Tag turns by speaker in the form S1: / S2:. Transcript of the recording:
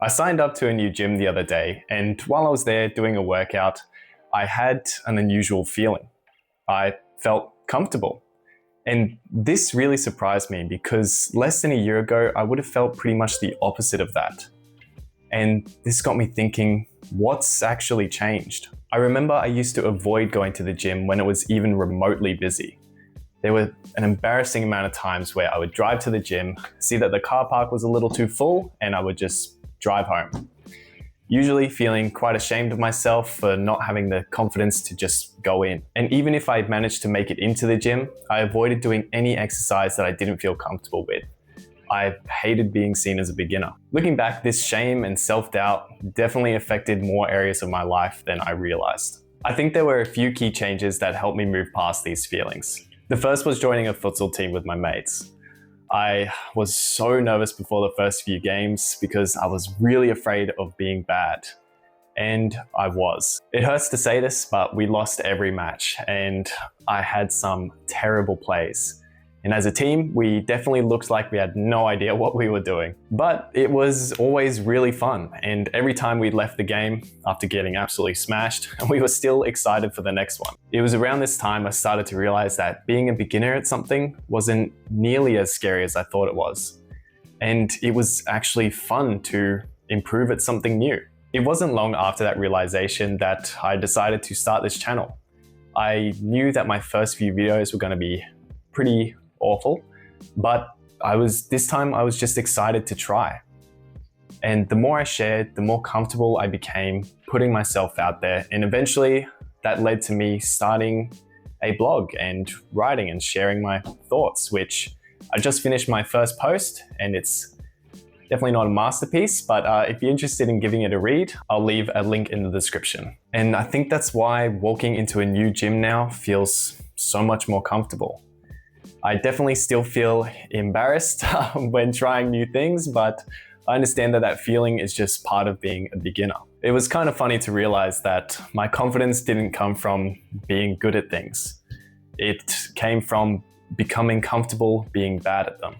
S1: I signed up to a new gym the other day, and while I was there doing a workout, I had an unusual feeling. I felt comfortable. And this really surprised me because less than a year ago, I would have felt pretty much the opposite of that. And this got me thinking, what's actually changed? I remember I used to avoid going to the gym when it was even remotely busy. There were an embarrassing amount of times where I would drive to the gym, see that the car park was a little too full, and I would just drive home. Usually feeling quite ashamed of myself for not having the confidence to just go in. And even if I managed to make it into the gym, I avoided doing any exercise that I didn't feel comfortable with. I hated being seen as a beginner. Looking back, this shame and self-doubt definitely affected more areas of my life than I realized. I think there were a few key changes that helped me move past these feelings. The first was joining a futsal team with my mates. I was so nervous before the first few games because I was really afraid of being bad. And I was. It hurts to say this, but we lost every match and I had some terrible plays. And as a team, we definitely looked like we had no idea what we were doing. But it was always really fun. And every time we left the game after getting absolutely smashed, we were still excited for the next one. It was around this time I started to realize that being a beginner at something wasn't nearly as scary as I thought it was. And it was actually fun to improve at something new. It wasn't long after that realization that I decided to start this channel. I knew that my first few videos were going to be pretty awful, but this time I was just excited to try. And the more I shared, the more comfortable I became putting myself out there. And eventually that led to me starting a blog and writing and sharing my thoughts, which I just finished my first post, and it's definitely not a masterpiece, but if you're interested in giving it a read, I'll leave a link in the description. And I think that's why walking into a new gym now feels so much more comfortable. I definitely still feel embarrassed when trying new things, but I understand that that feeling is just part of being a beginner. It was kind of funny to realize that my confidence didn't come from being good at things. It came from becoming comfortable being bad at them.